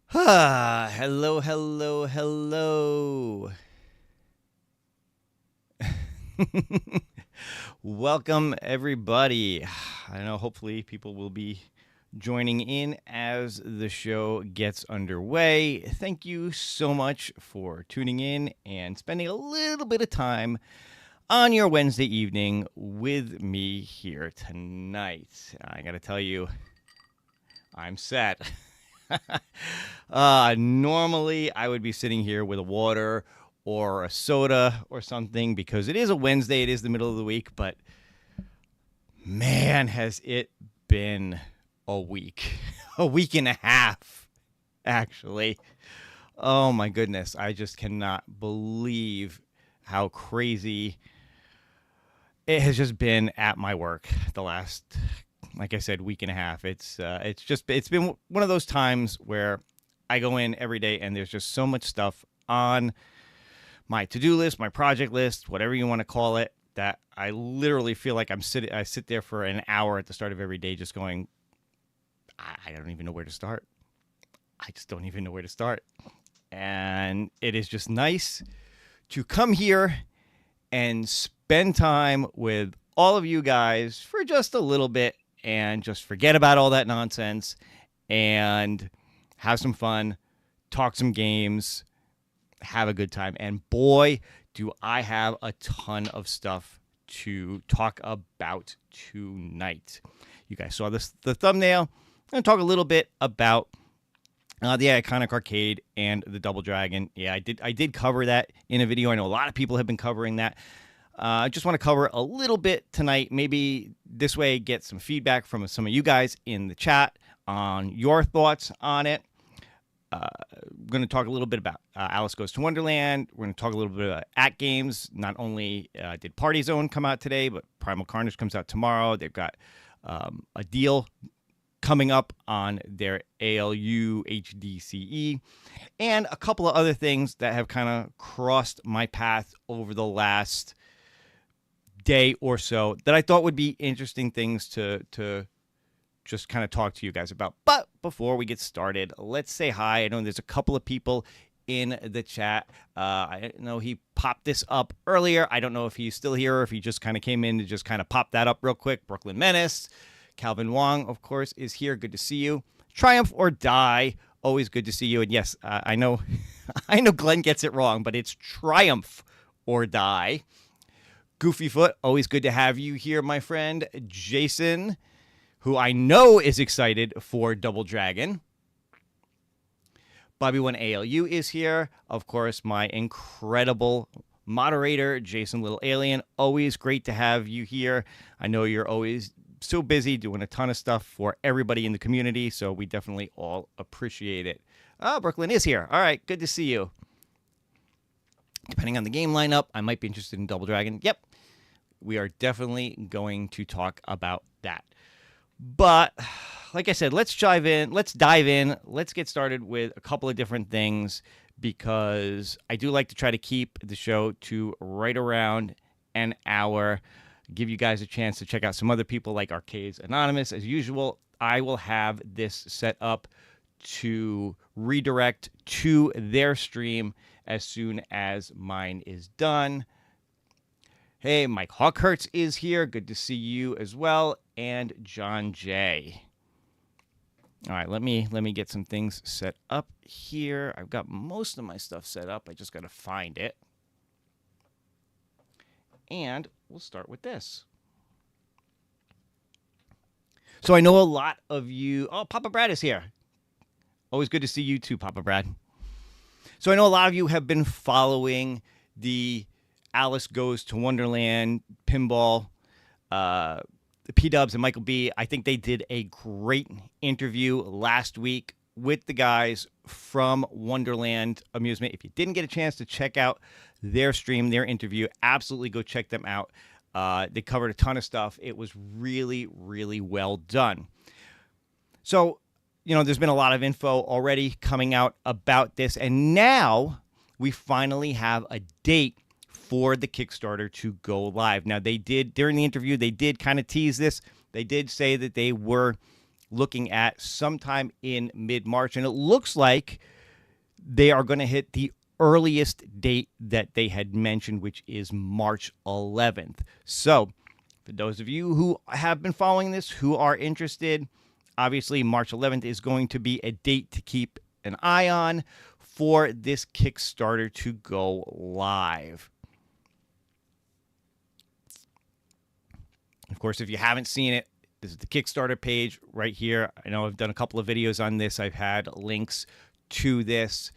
Hello, hello, hello. Welcome, everybody. I know hopefully people will be joining in as the show gets underway. Thank you so much for tuning in and spending a little bit of time on your Wednesday evening with me here tonight. I got to tell you, I'm set. Normally, I would be sitting here with a water or a soda or something because it is a Wednesday. It is the middle of the week, but man, has it been a week, a week and a half, actually. Oh my goodness. I just cannot believe how crazy it has just been at my work the last, like I said, week and a half. It's been one of those times where I go in every day and there's just so much stuff on my to-do list, my project list, whatever you want to call it, that I literally feel like I sit there for an hour at the start of every day just going, I don't even know where to start. I just don't even know where to start. And it is just nice to come here and spend time with all of you guys for just a little bit and just forget about all that nonsense and have some fun, talk some games, have a good time. And boy, do I have a ton of stuff to talk about tonight. You guys saw the thumbnail. I'm going to talk a little bit about the iconic arcade and the Double Dragon. Yeah, I did cover that in a video. I know a lot of people have been covering that. I just want to cover a little bit tonight. Maybe this way get some feedback from some of you guys in the chat on your thoughts on it. We're going to talk a little bit about Alice Goes to Wonderland. We're going to talk a little bit about AtGames. Not only did Party Zone come out today, but Primal Carnage comes out tomorrow. They've got a deal coming up on their ALU HDCE, and a couple of other things that have kind of crossed my path over the last day or so that I thought would be interesting things to just kind of talk to you guys about. But before we get started, let's say hi. I know there's a couple of people in the chat. I know he popped this up earlier. I don't know if he's still here or if he just kind of came in to just kind of pop that up real quick. Brooklyn Menace. Calvin Wong, of course, is here. Good to see you. Triumph or Die. Always good to see you. And yes, I know I know Glenn gets it wrong, but it's Triumph or Die. Goofyfoot, always good to have you here, my friend. Jason, who I know is excited for Double Dragon. Bobby1ALU is here. Of course, my incredible moderator, Jason Little Alien. Always great to have you here. I know you're always so busy doing a ton of stuff for everybody in the community, so we definitely all appreciate it. Brooklyn is here. All right, good to see you. Depending on the game lineup, I might be interested in Double Dragon. Yep, we are definitely going to talk about that. But like I said, let's dive in. Let's get started with a couple of different things because I do like to try to keep the show to right around an hour. Give you guys a chance to check out some other people like Arcades Anonymous. As usual, I will have this set up to redirect to their stream as soon as mine is done. Hey, Mike Hawkhurts is here. Good to see you as well. And John J. All right, let me get some things set up here. I've got most of my stuff set up. I just got to find it. And we'll start with this. So I know a lot of you... Oh, Papa Brad is here. Always good to see you too, Papa Brad. So I know a lot of you have been following the Alice Goes to Wonderland pinball. The P-Dubs and Michael B., I think they did a great interview last week with the guys from Wonderland Amusement. If you didn't get a chance to check out their stream, their interview, absolutely go check them out. They covered a ton of stuff. It was really, really well done. So, you know, there's been a lot of info already coming out about this, and now we finally have a date for the Kickstarter to go live. Now, they did, during the interview, they did kind of tease this. They did say that they were looking at sometime in mid-March. And it looks like they are going to hit the earliest date that they had mentioned, which is March 11th. So for those of you who have been following this, who are interested, obviously March 11th is going to be a date to keep an eye on for this Kickstarter to go live. Of course, if you haven't seen it, this is the Kickstarter page right here. I know I've done a couple of videos on this. I've had links to this.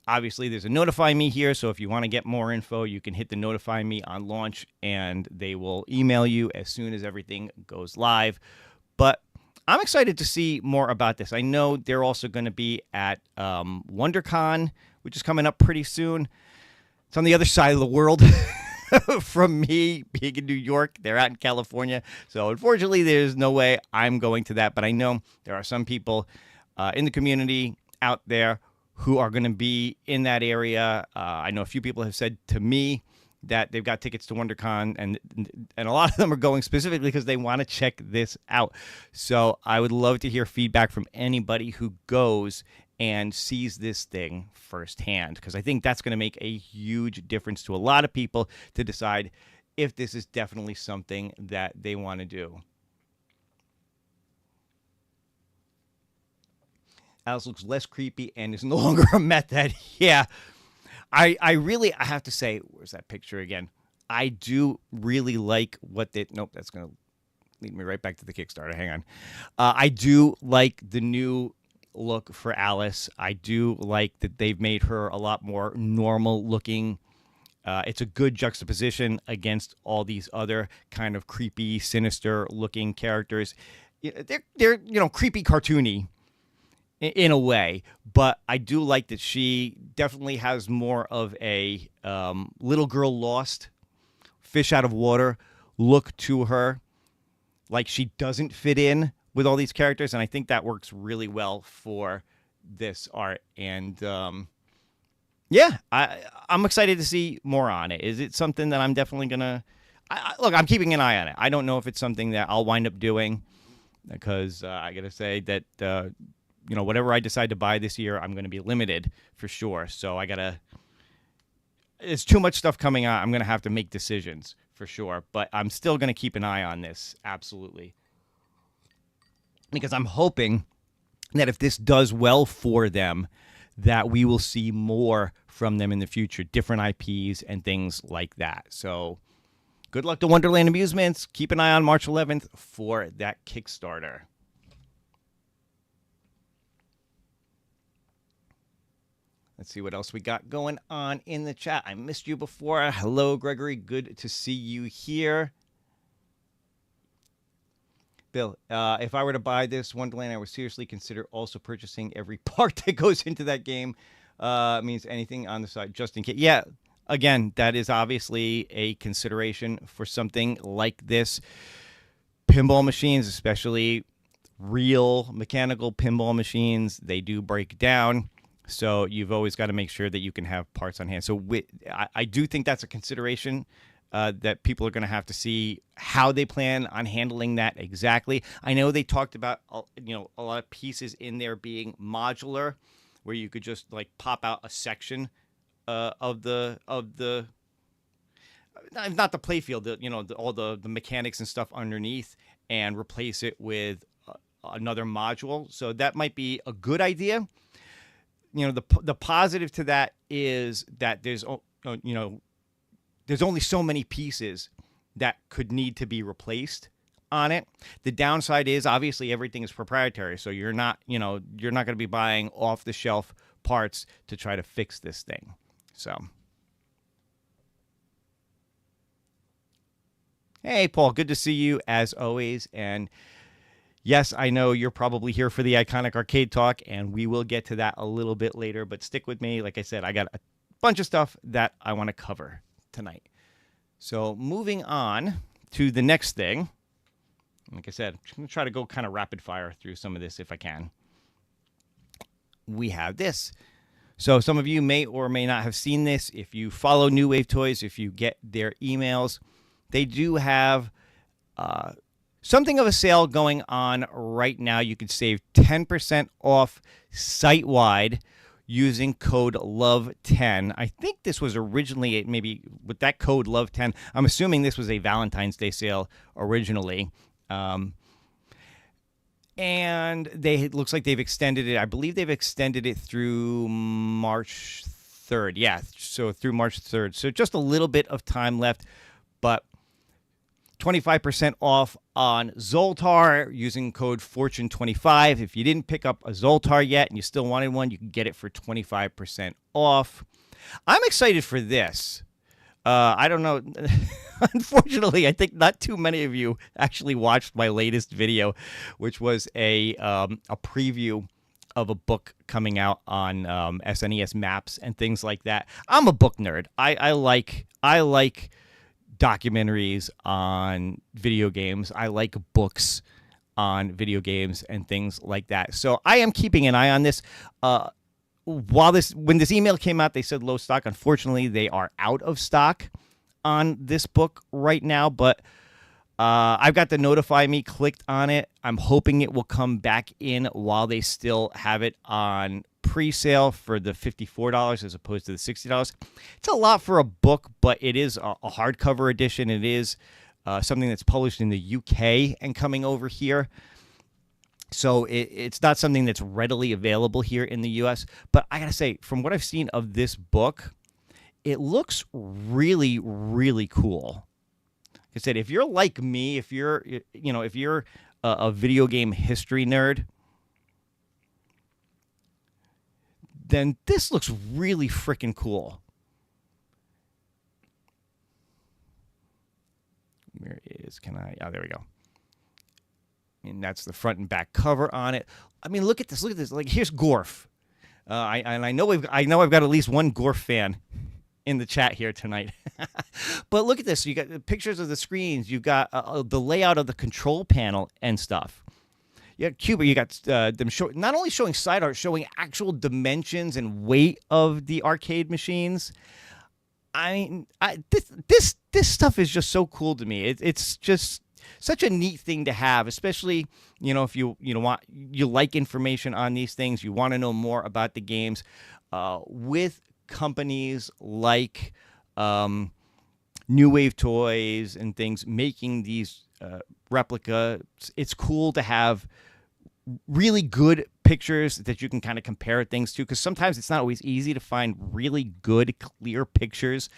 Obviously, there's a notify me here, so if you want to get more info, you can hit the notify me on launch, and they will email you as soon as everything goes live. But I'm excited to see more about this. I know they're also going to be at WonderCon, which is coming up pretty soon. It's on the other side of the world from me being in New York. They're out in California. So unfortunately, there's no way I'm going to that. But I know there are some people in the community out there who are going to be in that area. I know a few people have said to me that they've got tickets to WonderCon, and a lot of them are going specifically because they want to check this out. So I would love to hear feedback from anybody who goes and sees this thing firsthand, because I think that's going to make a huge difference to a lot of people to decide if this is definitely something that they want to do. Alice looks less creepy and is no longer a meth head. Yeah, I really, I have to say, where's that picture again? I do really like what they, nope, that's going to lead me right back to the Kickstarter. Hang on. I do like the new look for Alice. I do like that they've made her a lot more normal looking. It's a good juxtaposition against all these other kind of creepy, sinister looking characters. They're creepy, cartoony in a way, but I do like that she definitely has more of a little girl lost, fish out of water look to her. Like she doesn't fit in with all these characters, and I think that works really well for this art. And yeah, I'm excited to see more on it. Is it something that I'm definitely gonna look? I'm keeping an eye on it. I don't know if it's something that I'll wind up doing, because I gotta say that whatever I decide to buy this year, I'm going to be limited for sure. So it's too much stuff coming out. I'm going to have to make decisions for sure, but I'm still going to keep an eye on this. Absolutely. Because I'm hoping that if this does well for them, that we will see more from them in the future, different IPs and things like that. So good luck to Wonderland Amusements. Keep an eye on March 11th for that Kickstarter. Let's see what else we got going on in the chat. I missed you before. Hello, Gregory. Good to see you here. Bill, if I were to buy this Wonderland, I would seriously consider also purchasing every part that goes into that game. Means anything on the side, just in case. Yeah, again, that is obviously a consideration for something like this. Pinball machines, especially real mechanical pinball machines, they do break down. So you've always got to make sure that you can have parts on hand. So I do think that's a consideration that people are going to have to see how they plan on handling that exactly. I know they talked about a lot of pieces in there being modular, where you could just like pop out a section of the not the playfield, all the mechanics and stuff underneath, and replace it with another module. So that might be a good idea. The positive to that is that there's only so many pieces that could need to be replaced on it. The downside is obviously everything is proprietary, so you're not going to be buying off the shelf parts to try to fix this thing. So, hey Paul, good to see you as always. And yes, I know you're probably here for the Iconic Arcade Talk, and we will get to that a little bit later, but stick with me. Like I said, I got a bunch of stuff that I want to cover tonight. So moving on to the next thing. Like I said, I'm going to try to go kind of rapid fire through some of this if I can. We have this. So some of you may or may not have seen this. If you follow New Wave Toys, if you get their emails, they do have something of a sale going on right now. You could save 10% off site-wide using code LOVE10. I think this was originally maybe with that code LOVE10. I'm assuming this was a Valentine's Day sale originally. And it looks like they've extended it. I believe they've extended it through March 3rd. Yeah, so through March 3rd. So just a little bit of time left, but 25% off on Zoltar using code Fortune25. If you didn't pick up a Zoltar yet and you still wanted one, you can get it for 25% off. I'm excited for this. I don't know. Unfortunately, I think not too many of you actually watched my latest video, which was a preview of a book coming out on SNES maps and things like that. I'm a book nerd. I like documentaries on video games. I like books on video games and things like that. So I am keeping an eye on this. When this email came out, they said low stock. Unfortunately, they are out of stock on this book right now, but I've got the notify me clicked on it. I'm hoping it will come back in while they still have it on pre-sale for the $54 as opposed to the $60. It's a lot for a book, but it is a hardcover edition. It is something that's published in the UK and coming over here. So it's not something that's readily available here in the U.S. But I got to say, from what I've seen of this book, it looks really, really cool. Like I said, if you're like me, if you're a video game history nerd, then this looks really freaking cool. Where is, oh, there we go. And that's the front and back cover on it. I mean, look at this. Look at this. Like, here's Gorf. I know I've got at least one Gorf fan in the chat here tonight. But look at this. You got the pictures of the screens. You got the layout of the control panel and stuff. You got Cuba. You got them not only showing side art, showing actual dimensions and weight of the arcade machines. I mean, this stuff is just so cool to me. It's just such a neat thing to have, especially, if you like information on these things, you want to know more about the games, with companies like New Wave Toys and things making these replicas. It's cool to have really good pictures that you can kind of compare things to, because sometimes it's not always easy to find really good, clear pictures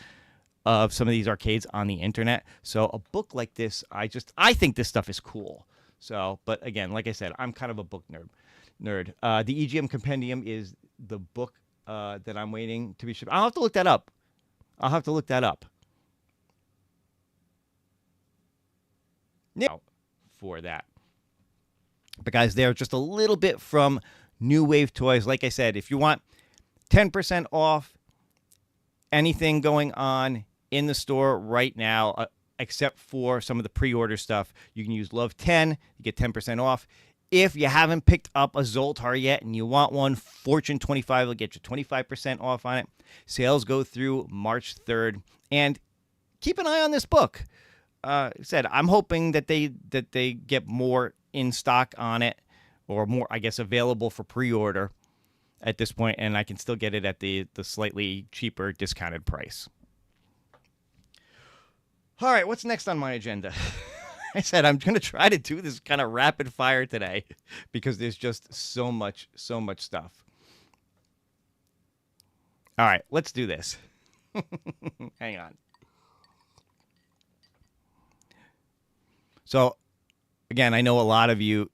of some of these arcades on the internet. So a book like this, I think this stuff is cool. So, but again, like I said, I'm kind of a book nerd. The EGM Compendium is the book that I'm waiting to be shipped. I'll have to look that up. Now, for that. But guys, they're just a little bit from New Wave Toys. Like I said, if you want 10% off anything going on in the store right now, except for some of the pre-order stuff, you can use LOVE10. You get 10% off. If you haven't picked up a Zoltar yet and you want one, Fortune 25 will get you 25% off on it. Sales go through March 3rd. And keep an eye on this book. Said, I'm hoping that they get more in stock on it, or more, I guess, available for pre-order at this point, and I can still get it at the slightly cheaper discounted price. All right, what's next on my agenda? I said I'm going to try to do this kind of rapid fire today because there's just so much stuff. All right, let's do this. Hang on. So, again, I know a lot of you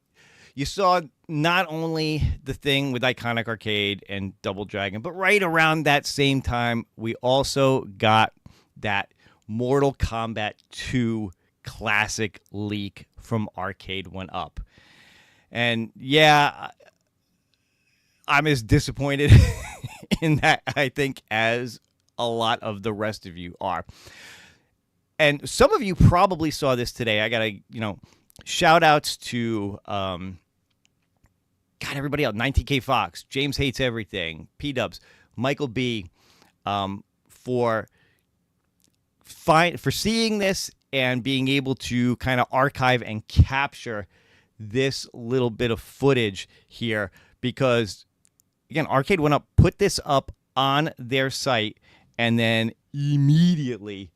saw not only the thing with Iconic Arcade and Double Dragon, but right around that same time, we also got that Mortal Kombat 2 classic leak from Arcade1Up. And yeah, I'm as disappointed in that, I think, as a lot of the rest of you are. And some of you probably saw this today. I got to, shout outs to, everybody else, 19K Fox, James Hates Everything, P-Dubs, Michael B, for seeing this and being able to kind of archive and capture this little bit of footage here, because again, Arcade1Up put this up on their site and then immediately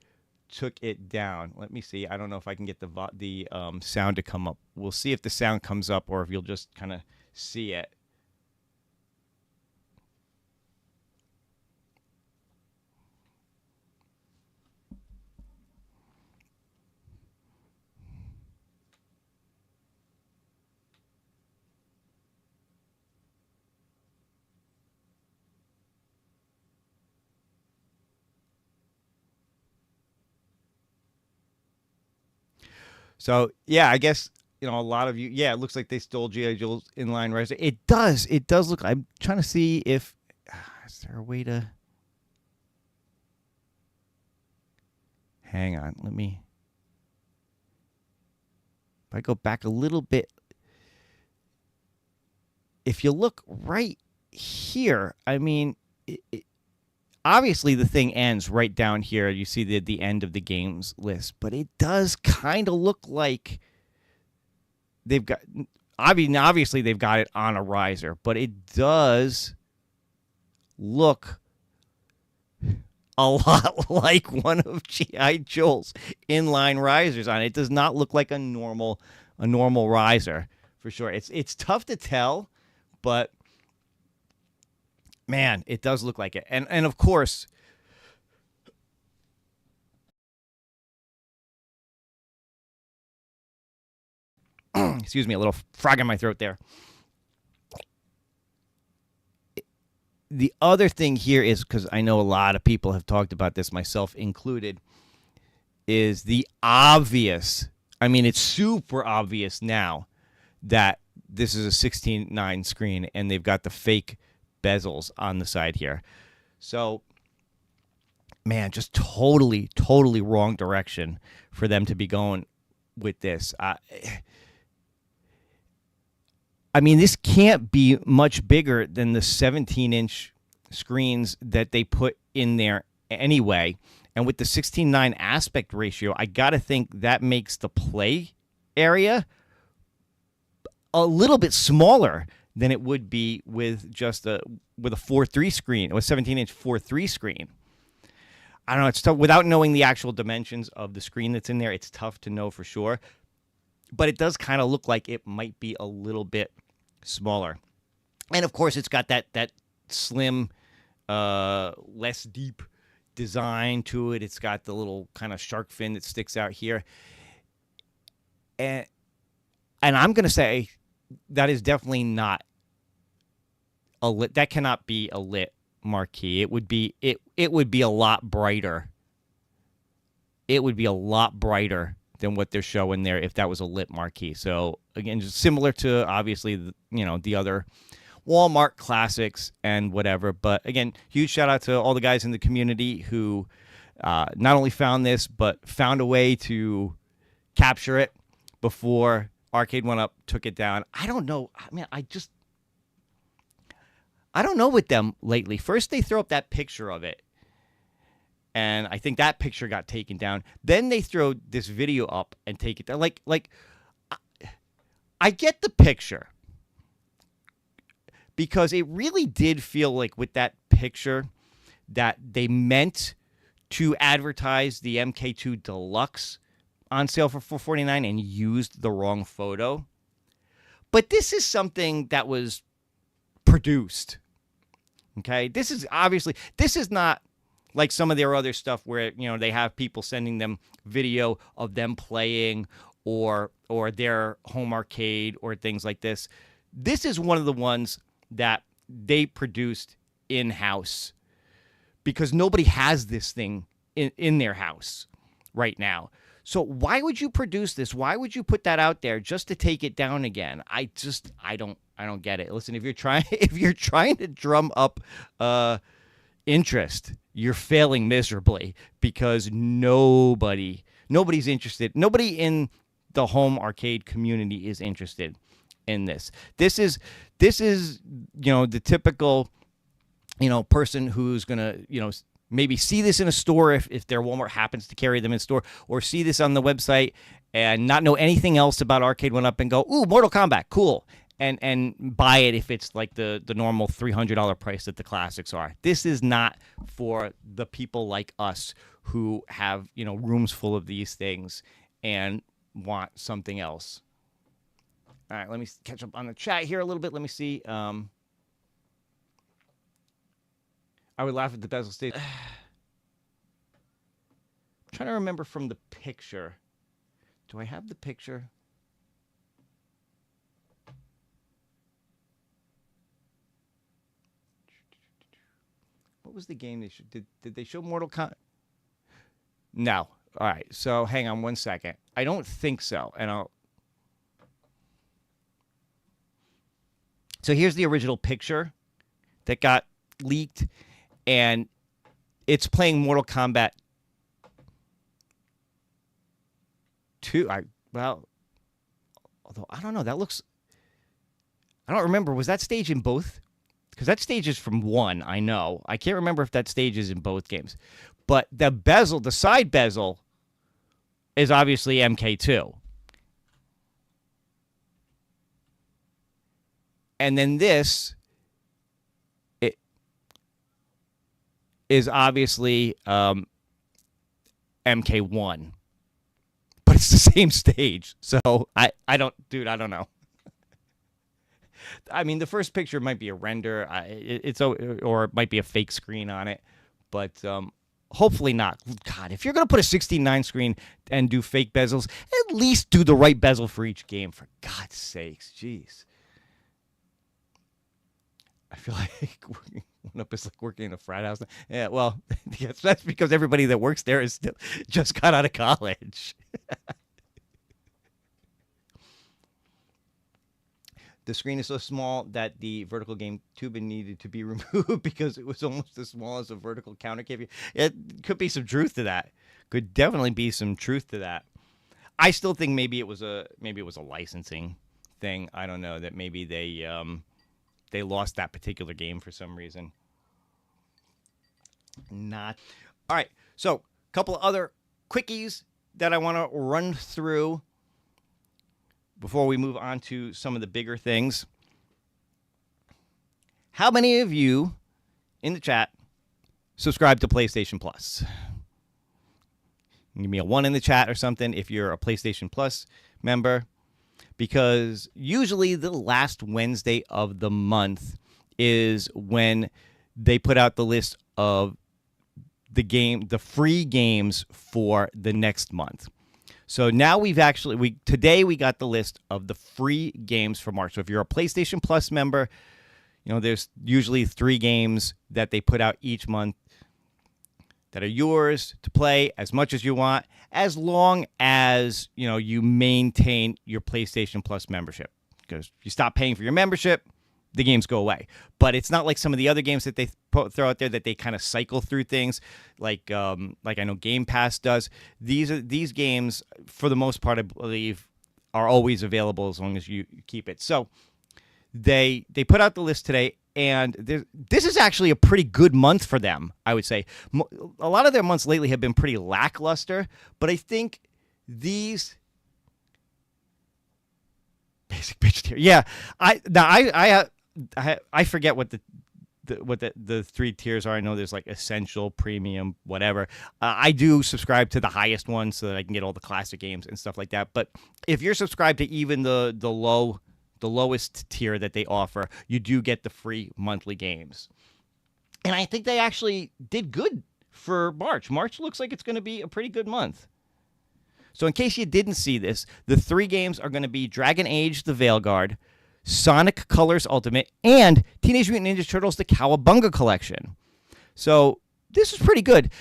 took it down. Let me see. I don't know if I can get the sound to come up. We'll see if the sound comes up or if you'll just kind of see it. So yeah, I guess a lot of you. Yeah, it looks like they stole G.I. Joe's inline riser. It does. It does look. I'm trying to see if is there a way to. Hang on. Let me. If I go back a little bit, if you look right here, I mean, obviously the thing ends right down here. You see the end of the games list, but it does kind of look like they've got. Obviously they've got it on a riser, but it does look a lot like one of G.I. Joe's inline risers on it. It does not look like a normal riser for sure. It's tough to tell, but man, it does look like it. And of course, excuse me, a little frog in my throat there. The other thing here is, because I know a lot of people have talked about this, myself included, is the obvious. I mean, it's super obvious now that this is a 16:9 screen and they've got the fake bezels on the side here. So, man, just totally wrong direction for them to be going with this. I mean, this can't be much bigger than the 17-inch screens that they put in there anyway. And with the 16:9 aspect ratio, I got to think that makes the play area a little bit smaller than it would be with just a 4:3 screen, or a 17-inch 4:3 screen. I don't know. It's tough without knowing the actual dimensions of the screen that's in there. It's tough to know for sure, but it does kind of look like it might be a little bit smaller. And of course, it's got that slim, less deep design to it. It's got the little kind of shark fin that sticks out here, and I'm going to say that is definitely not a lit. That cannot be a lit marquee. It would be a lot brighter. It would be a lot brighter than what they're showing there if that was a lit marquee. So again, just similar to obviously the other Walmart classics and whatever. But again, huge shout out to all the guys in the community who not only found this but found a way to capture it before Arcade1Up took it down. I don't know. I mean, I don't know with them lately. First, they throw up that picture of it, and I think that picture got taken down. Then they throw this video up and take it down. Like I get the picture, because it really did feel like with that picture that they meant to advertise the MK2 Deluxe on sale for $449 and used the wrong photo. But this is something that was produced. Okay, this is not like some of their other stuff where they have people sending them video of them playing or their home arcade or things like this. This is one of the ones that they produced in-house, because nobody has this thing in their house right now. So why would you produce this? Why would you put that out there just to take it down again? I don't get it. Listen, if you're trying to drum up interest, you're failing miserably, because nobody's interested. Nobody in the home arcade community is interested in this. This is the typical person who's gonna maybe see this in a store if their Walmart happens to carry them in store, or see this on the website and not know anything else about Arcade1Up and go, ooh, Mortal Kombat, cool, and buy it if it's like the normal $300 price that the classics are. This is not for the people like us who have, rooms full of these things and want something else. All right, let me catch up on the chat here a little bit. Let me see. I would laugh at the bezel stage. I'm trying to remember from the picture. Do I have the picture? What was the game they showed? Did they show Mortal Kombat? No. All right. So hang on one second. I don't think so. So here's the original picture that got leaked, and it's playing Mortal Kombat 2. Although I don't know, that looks. I don't remember. Was that stage in both? Because that stage is from 1. I know. I can't remember if that stage is in both games, but the bezel, the side bezel, is obviously MK2. And then this is obviously MK1. But it's the same stage. So I don't know. I mean, the first picture might be a render. Or it might be a fake screen on it. But hopefully not. God, if you're going to put a 16:9 screen and do fake bezels, at least do the right bezel for each game, for God's sakes. Jeez. I feel like One-Up is like working in a frat house. Yeah, well, yes, that's because everybody that works there is still just got out of college. The screen is so small that the vertical game tubing needed to be removed because it was almost as small as a vertical counter cable. It could be some truth to that. Could definitely be some truth to that. I still think maybe it was a licensing thing. I don't know, that maybe they lost that particular game for some reason. Not. All right. So a couple of other quickies that I want to run through before we move on to some of the bigger things. How many of you in the chat subscribe to PlayStation Plus? Give me a 1 in the chat or something if you're a PlayStation Plus member. Because usually the last Wednesday of the month is when they put out the list of the free games for the next month. So now today we got the list of the free games for March. So if you're a PlayStation Plus member, there's usually 3 games that they put out each month that are yours to play as much as you want, as long as, you maintain your PlayStation Plus membership. Because if you stop paying for your membership, the games go away. But it's not like some of the other games that they throw out there that they kind of cycle through things, like I know Game Pass does. These games, for the most part, I believe, are always available as long as you keep it. So they put out the list today. And this is actually a pretty good month for them, I would say. A lot of their months lately have been pretty lackluster, but I think these basic bitch tier. Yeah, I forget what the 3 tiers are. I know there's like essential, premium, whatever. I do subscribe to the highest one so that I can get all the classic games and stuff like that. But if you're subscribed to even the lowest tier that they offer, you do get the free monthly games. And I think they actually did good for March. March looks like it's going to be a pretty good month. So in case you didn't see this, the 3 games are going to be Dragon Age: The Veilguard, Sonic Colors Ultimate, and Teenage Mutant Ninja Turtles: The Cowabunga Collection. So this is pretty good.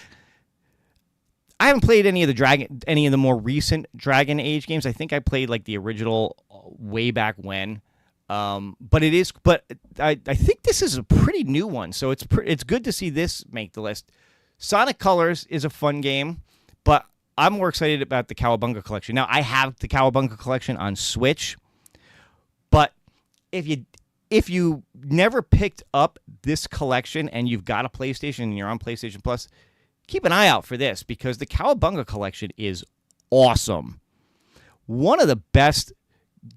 I haven't played any of the more recent Dragon Age games. I think I played like the original way back when. But I think this is a pretty new one. So it's good to see this make the list. Sonic Colors is a fun game, but I'm more excited about the Cowabunga Collection. Now, I have the Cowabunga Collection on Switch, but if you if you never picked up this collection and you've got a PlayStation and you're on PlayStation Plus, keep an eye out for this because the Cowabunga collection is awesome. One of the best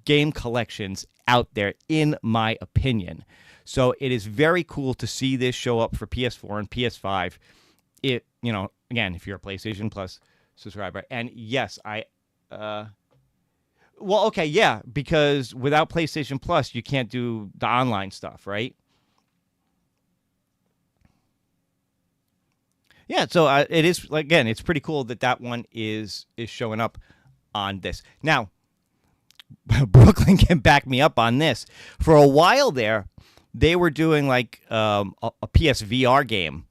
game collections out there, in my opinion. So it is very cool to see this show up for PS4 and PS5. It, again, if you're a PlayStation Plus subscriber. And yes, well, okay, yeah, because without PlayStation Plus, you can't do the online stuff, right? Yeah, so it is, again, it's pretty cool that one is showing up on this. Now, Brooklyn can back me up on this. For a while there, they were doing like a PSVR game,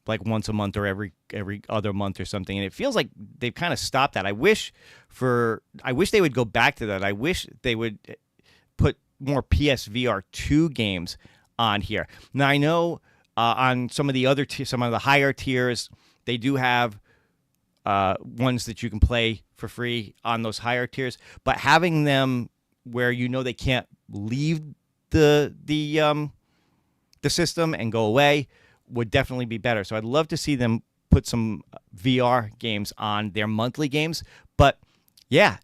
like once a month or every other month or something, and it feels like they've kind of stopped that. I wish they would go back to that. I wish they would put more PSVR 2 games on here. Now I know on some of the some of the higher tiers, they do have ones that you can play for free on those higher tiers, but having them where they can't leave the system and go away would definitely be better. So I'd love to see them put some VR games on their monthly games. But yeah,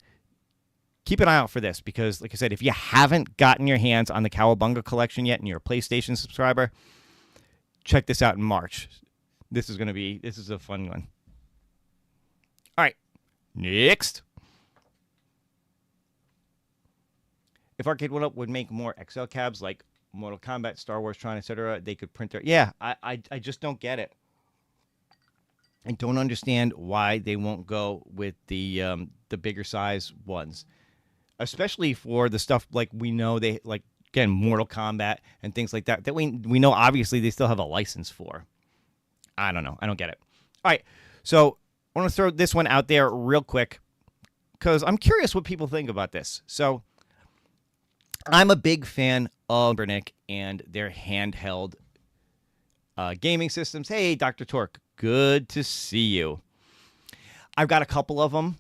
keep an eye out for this because, like I said, if you haven't gotten your hands on the Cowabunga collection yet and you're a PlayStation subscriber, check this out in March. This is a fun one. All right, next. If Arcade1Up would make more XL cabs like Mortal Kombat, Star Wars, Tron, etc., they could print their... Yeah, I just don't get it. I don't understand why they won't go with the bigger size ones, especially for the stuff like we know they like, again, Mortal Kombat and things like that we know obviously they still have a license for. I don't know. I don't get it. All right, so I want to throw this one out there real quick because I'm curious what people think about this. So I'm a big fan of Anbernic and their handheld gaming systems. Hey, Dr. Torque, good to see you. I've got a couple of them.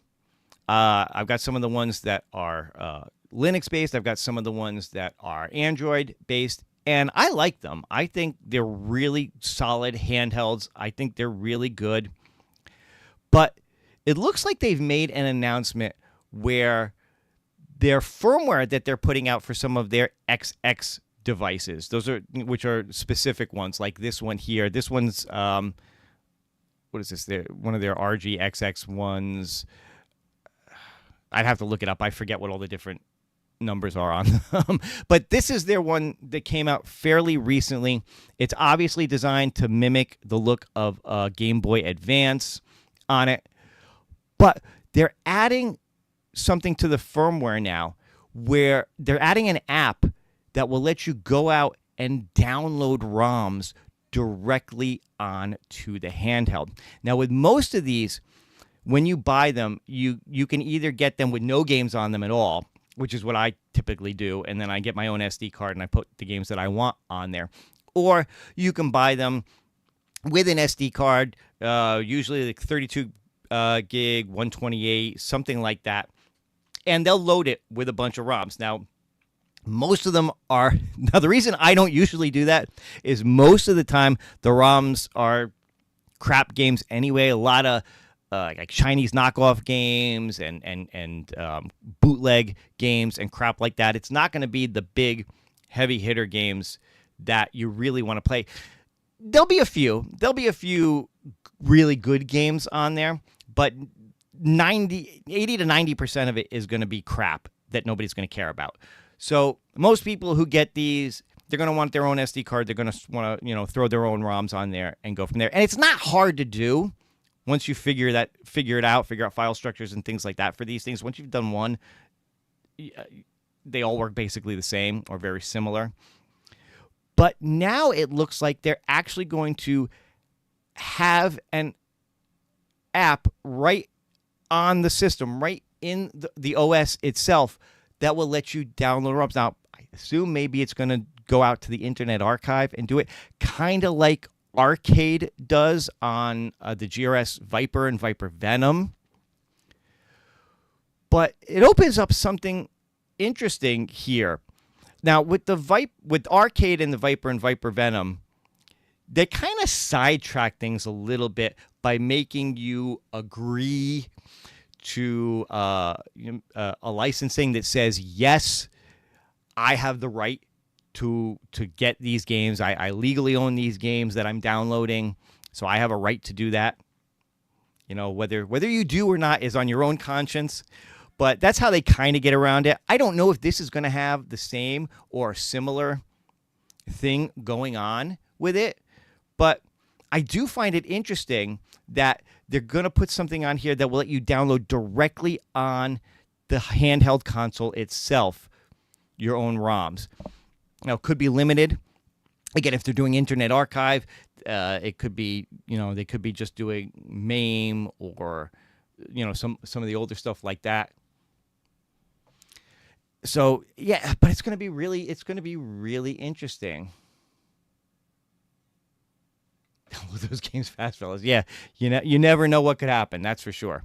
I've got some of the ones that are Linux-based. I've got some of the ones that are Android-based, and I like them. I think they're really solid handhelds. I think they're really good. But it looks like they've made an announcement where their firmware that they're putting out for some of their XX devices, which are specific ones, like this one here. This one's what is this? One of their RGXX ones. I'd have to look it up. I forget what all the different numbers are on them. But this is their one that came out fairly recently. It's obviously designed to mimic the look of a Game Boy Advance on it. But they're adding something to the firmware now where they're adding an app that will let you go out and download ROMs directly onto the handheld. Now, with most of these, when you buy them, you can either get them with no games on them at all, which is what I typically do, and then I get my own SD card and I put the games that I want on there. Or you can buy them with an SD card, usually like 32 gig, 128, something like that, and they'll load it with a bunch of ROMs. Now, most of them are... Now, the reason I don't usually do that is most of the time the ROMs are crap games anyway. A lot of like Chinese knockoff games and bootleg games and crap like that. It's not going to be the big heavy hitter games that you really want to play. There'll be a few really good games on there, but 80 to 90% of it is going to be crap that nobody's going to care about. So most people who get these, they're going to want their own SD card. They're going to want to, throw their own ROMs on there and go from there. And it's not hard to do once you figure out file structures and things like that for these things. Once you've done one, they all work basically the same or very similar. But now it looks like they're actually going to have an app right on the system, right in the OS itself, that will let you download ROMs. Now, I assume maybe it's going to go out to the Internet Archive and do it kind of like Arcade does on the GRS Viper and Viper Venom. But it opens up something interesting here. Now with with Arcade and the Viper and Viper Venom, they kind of sidetrack things a little bit by making you agree to a licensing that says, yes, I have the right to get these games. I legally own these games that I'm downloading, so I have a right to do that. You know, whether you do or not is on your own conscience, but that's how they kind of get around it. I don't know if this is going to have the same or similar thing going on with it, but I do find it interesting that they're going to put something on here that will let you download directly on the handheld console itself your own ROMs. Now, it could be limited. Again, if they're doing Internet Archive, it could be, you know, they could be just doing MAME or, you know, some of the older stuff like that. So yeah, but it's going to be really interesting. Those games fast, fellas. Yeah, you never know what could happen. That's for sure.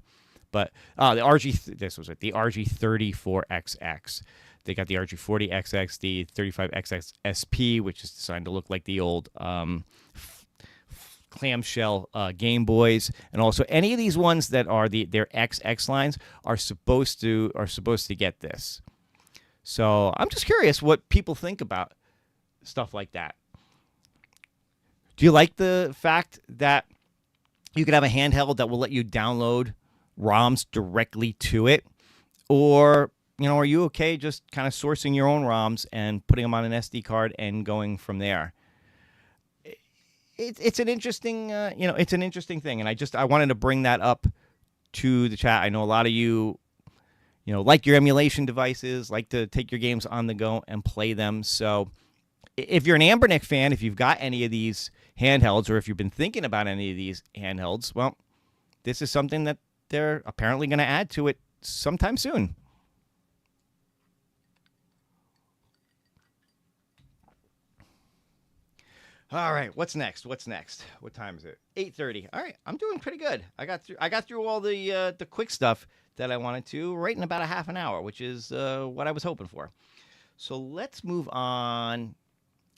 But the RG34XX. They got the RG40XX, the 35XX SP, which is designed to look like the old clamshell Game Boys, and also any of these ones that are their XX lines are supposed to get this. So I'm just curious what people think about stuff like that. Do you like the fact that you could have a handheld that will let you download ROMs directly to it? Or, you know, are you okay just kind of sourcing your own ROMs and putting them on an SD card and going from there? It's an interesting, it's an interesting thing. And I wanted to bring that up to the chat. I know a lot of you, like your emulation devices, like to take your games on the go and play them. So if you're an Anbernic fan, if you've got any of these handhelds, or if you've been thinking about any of these handhelds, well, this is something that they're apparently going to add to it sometime soon. All right, what's next? What time is it? 8:30. All right, I'm doing pretty good. I got through all the quick stuff that I wanted to right in about a half an hour, which is what I was hoping for. So let's move on.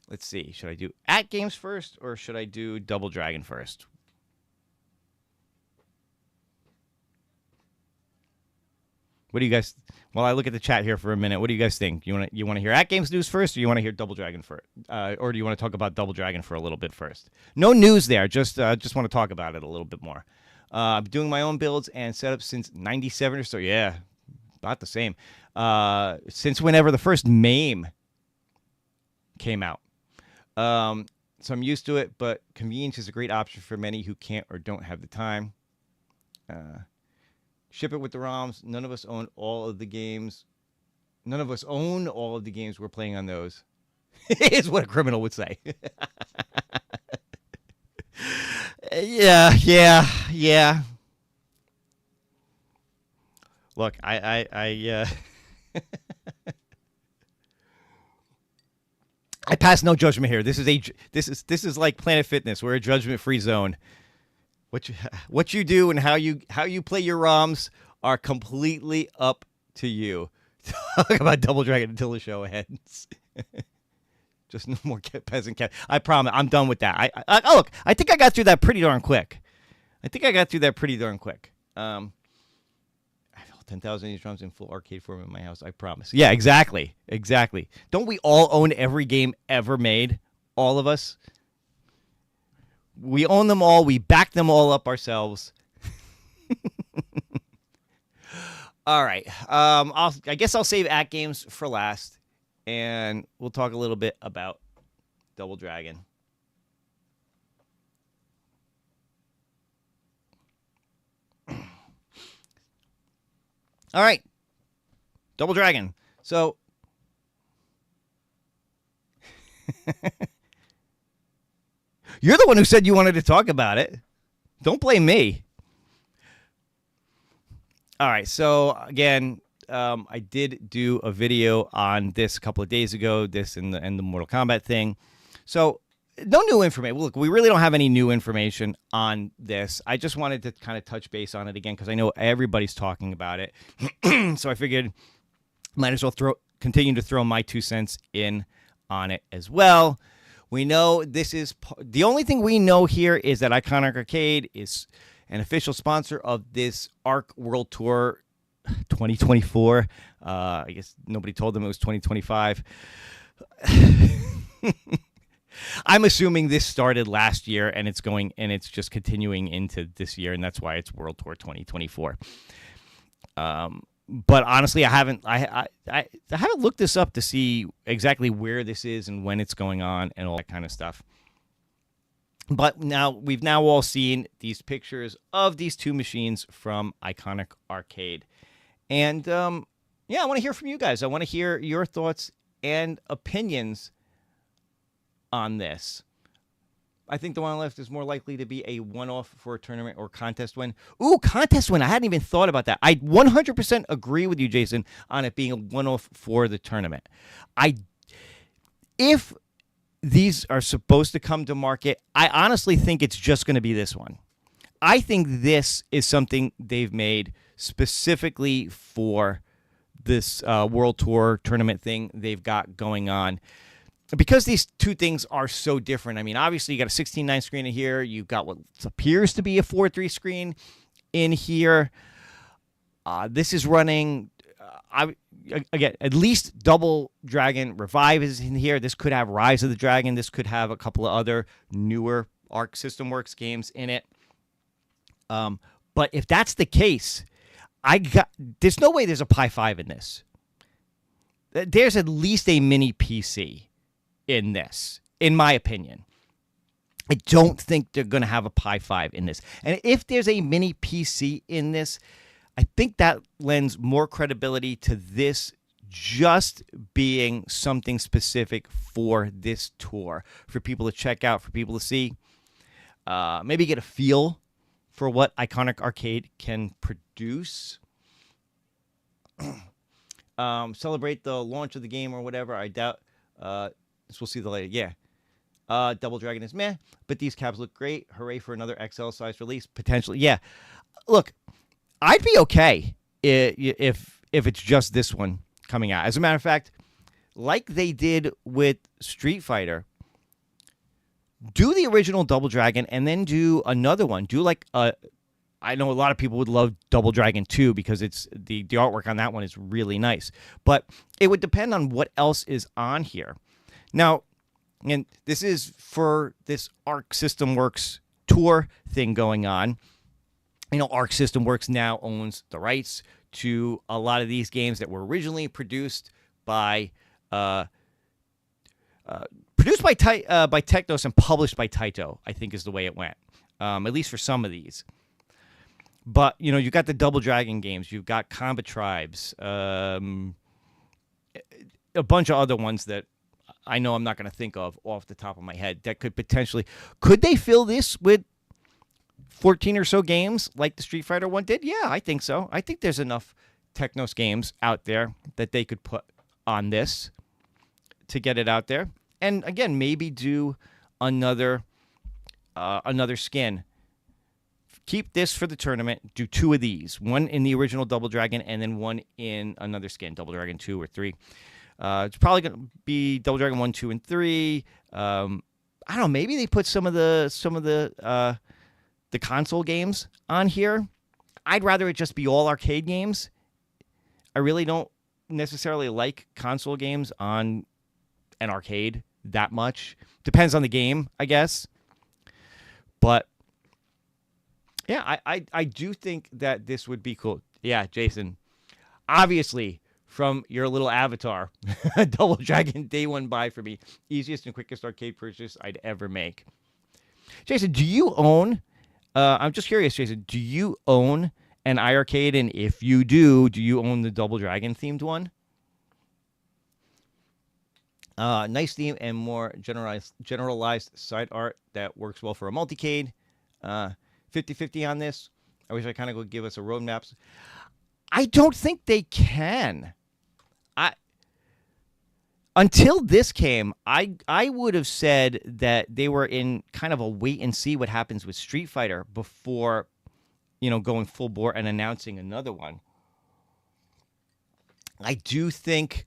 Let's see. Should I do AtGames first, or should I do Double Dragon first? What do you guys? While I look at the chat here for a minute, what do you guys think? You want to hear AtGames news first, or you want to hear Double Dragon first, or do you want to talk about Double Dragon for a little bit first? No news there. Just want to talk about it a little bit more. I'm doing my own builds and setups since '97 or so. Yeah, about the same. Since whenever the first MAME came out. So I'm used to it, but convenience is a great option for many who can't or don't have the time. Ship it with the ROMs. None of us own all of the games. None of us own all of the games we're playing on those. Is what a criminal would say. Yeah. Look, I pass no judgment here. This is like Planet Fitness. We're a judgment-free zone. What you do and how you play your ROMs are completely up to you. Talk about Double Dragon until the show ends. Just no more peasant cat. I promise. I'm done with that. Look, I think I got through that pretty darn quick. I have 10,000 of these drums in full arcade form in my house. I promise. Yeah, exactly. Don't we all own every game ever made? All of us. We own them all. We back them all up ourselves. All right. I guess I'll save AtGames for last, and we'll talk a little bit about Double Dragon. All right. Double Dragon. So you're the one who said you wanted to talk about it. Don't blame me. All right. So again, I did do a video on this a couple of days ago, this and the Mortal Kombat thing. So no new information. Look, we really don't have any new information on this. I just wanted to kind of touch base on it again because I know everybody's talking about it. So I figured might as well continue to throw my 2 cents in on it as well. We know this is the only thing we know here is that Iconic Arcade is an official sponsor of this Arc World Tour 2024. I guess nobody told them it was 2025. I'm assuming this started last year and it's just continuing into this year, and that's why it's World Tour 2024. But honestly, I haven't looked this up to see exactly where this is and when it's going on and all that kind of stuff. But we've all seen these pictures of these two machines from Iconic Arcade. And I want to hear from you guys. I want to hear your thoughts and opinions on this. I think the one on the left is more likely to be a one-off for a tournament or contest win. Ooh, contest win. I hadn't even thought about that. I 100% agree with you, Jason, on it being a one-off for the tournament. If these are supposed to come to market, I honestly think it's just going to be this one. I think this is something they've made specifically for this World Tour tournament thing they've got going on. Because these two things are so different. I mean, obviously, you got a 16:9 screen in here. You've got what appears to be a 4:3 screen in here. This is running, again, at least Double Dragon Revive is in here. This could have Rise of the Dragon. This could have a couple of other newer Arc System Works games in it. But if that's the case, there's no way there's a Pi 5 in this. There's at least a mini PC in this, in my opinion. I don't think they're going to have a Pi 5 in this. And if there's a mini PC in this, I think that lends more credibility to this just being something specific for this tour, for people to check out, for people to see, maybe get a feel for what Iconic Arcade can produce. Celebrate the launch of the game or whatever. I doubt we'll see the later. Yeah. Double Dragon is meh, but these cabs look great. Hooray for another XL size release. Potentially. Yeah. Look, I'd be okay if it's just this one coming out. As a matter of fact, like they did with Street Fighter, do the original Double Dragon and then do another one. Do like I know a lot of people would love Double Dragon 2 because it's the artwork on that one is really nice. But it would depend on what else is on here. Now, and this is for this Arc System Works tour thing going on. You know, Arc System Works now owns the rights to a lot of these games that were originally produced by Technos and published by Taito, I think is the way it went, at least for some of these. But, you know, you've got the Double Dragon games. You've got Combat Tribes, a bunch of other ones that I know I'm not going to think of off the top of my head that could potentially... Could they fill this with 14 or so games like the Street Fighter one did? Yeah, I think so. I think there's enough Technos games out there that they could put on this to get it out there. And, again, maybe do another skin. Keep this for the tournament. Do two of these. One in the original Double Dragon and then one in another skin, Double Dragon 2 or 3. It's probably going to be Double Dragon 1, 2, and 3. I don't know. Maybe they put some of the console games on here. I'd rather it just be all arcade games. I really don't necessarily like console games on an arcade that much. Depends on the game, I guess. But yeah, I do think that this would be cool. Yeah, Jason. Obviously, from your little avatar, Double Dragon Day 1 buy for me. Easiest and quickest arcade purchase I'd ever make. Jason, do you own... I'm just curious, Jason, do you own an iArcade? And if you do you own the Double Dragon themed one? Nice theme and more generalized side art that works well for a multicade. 50-50 on this. I wish I kind of would give us a roadmap. I don't think they can. Until this came, I would have said that they were in kind of a wait and see what happens with Street Fighter before, going full bore and announcing another one. I do think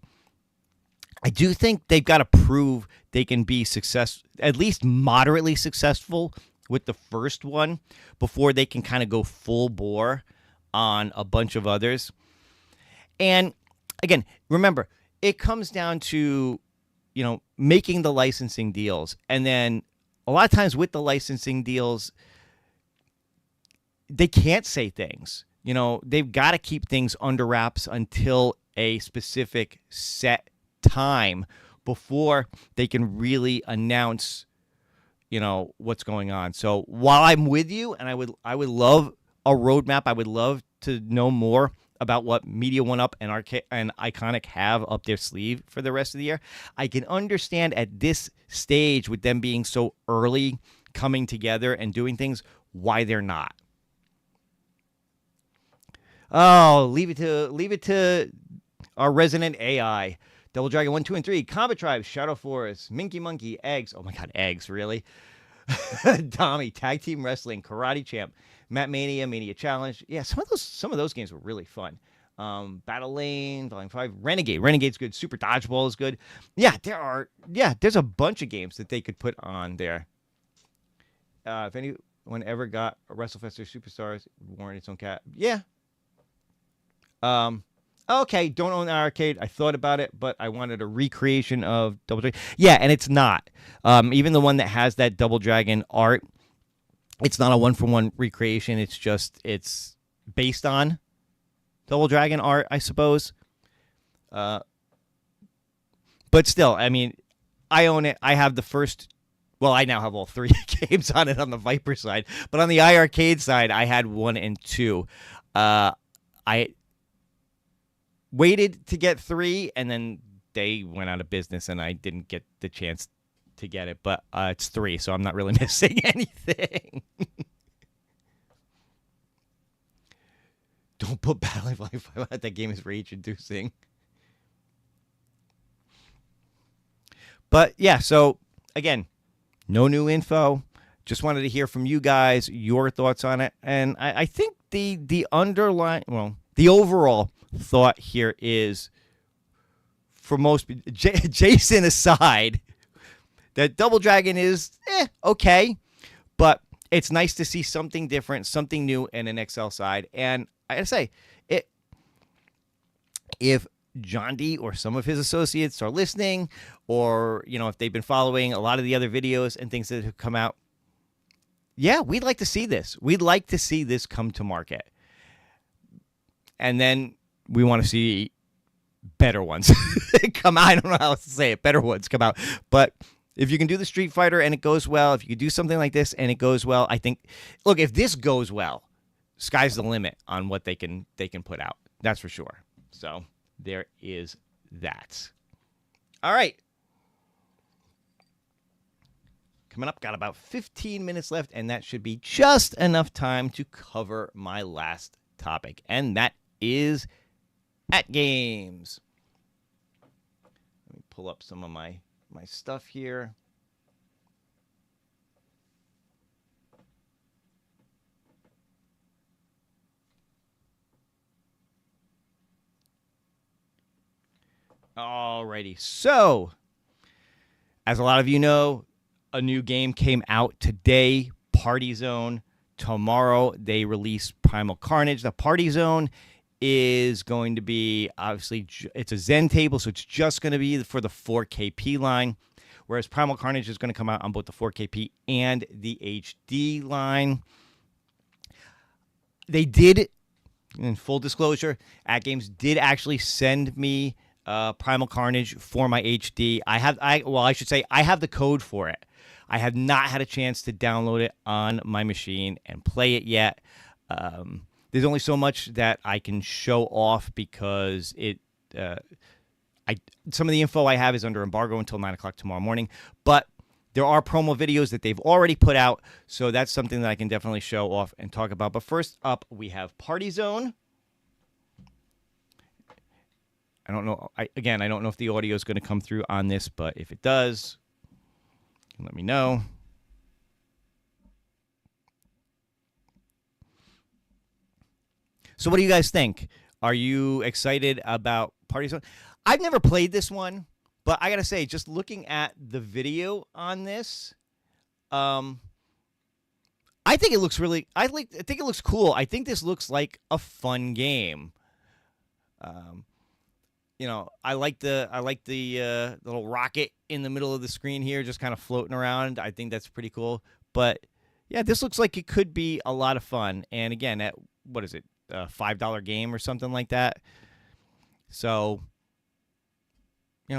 I do think they've got to prove they can be at least moderately successful with the first one before they can kind of go full bore on a bunch of others. And again, remember, it comes down to, making the licensing deals. And then a lot of times with the licensing deals, they can't say things. They've got to keep things under wraps until a specific set time before they can really announce, what's going on. So while I'm with you, and I would love a roadmap, I would love to know more about what Media 1-Up and Arcade and Iconic have up their sleeve for the rest of the year. I can understand at this stage, with them being so early, coming together and doing things, why they're not. Oh, leave it to our resident AI. Double Dragon 1, 2, and 3, Combat Tribes, Shadow Forest, Minky Monkey, Eggs. Oh my God, Eggs, really? Tommy, Tag Team Wrestling, Karate Champ, Matt Mania, Mania Challenge. Yeah, some of those games were really fun. Battle Lane, Volume 5, Renegade. Renegade's good. Super Dodgeball is good. Yeah, there's a bunch of games that they could put on there. If anyone ever got a WrestleFest or Superstars, warrant its own cat. Yeah. Okay, don't own the arcade. I thought about it, but I wanted a recreation of Double Dragon. Yeah, and it's not. Even the one that has that Double Dragon art, it's not a one-for-one recreation. It's based on Double Dragon art, I suppose. But still, I mean, I own it. I have the first. Well, I now have all 3 games on it on the Viper side, but on the iArcade side, I had 1 and 2. I waited to get 3, and then they went out of business, and I didn't get the chance to get it. But it's 3, so I'm not really missing anything. Don't put Battling Volume 5 out. That game is rage-inducing. But yeah, so again, no new info. Just wanted to hear from you guys, your thoughts on it. And I think the overall thought here is, for most, Jason aside, that Double Dragon is okay, but it's nice to see something different, something new in an XL side. And I gotta say, if John D or some of his associates are listening, or if they've been following a lot of the other videos and things that have come out, yeah, we'd like to see this. We'd like to see this come to market. And then we want to see better ones come out. I don't know how else to say it. Better ones come out. But if you can do the Street Fighter and it goes well, if you can do something like this and it goes well, I think, look, if this goes well, sky's the limit on what they can put out. That's for sure. So there is that. All right. Coming up, got about 15 minutes left, and that should be just enough time to cover my last topic, and that is AtGames. Let me pull up some of my stuff here. Alrighty, so as a lot of you know, a new game came out today, Party Zone. Tomorrow they release Primal Carnage. The Party Zone is going to be, obviously, it's a Zen table, so it's just going to be for the 4KP line, whereas Primal Carnage is going to come out on both the 4KP and the HD line. They did, in full disclosure, AtGames did actually send me Primal Carnage for my HD. I have the code for it. I have not had a chance to download it on my machine and play it yet. There's only so much that I can show off because some of the info I have is under embargo until 9 o'clock tomorrow morning. But there are promo videos that they've already put out, so that's something that I can definitely show off and talk about. But first up, we have Party Zone. I don't know. I don't know if the audio is going to come through on this, but if it does, let me know. So what do you guys think? Are you excited about Party Zone? I've never played this one, But I gotta say, just looking at the video on this, I think it looks really. I think it looks cool. I think this looks like a fun game. Um, I like the little rocket in the middle of the screen here, just kind of floating around. I think that's pretty cool. But yeah, this looks like it could be a lot of fun. And again, at what is it, a $5 game or something like that. So,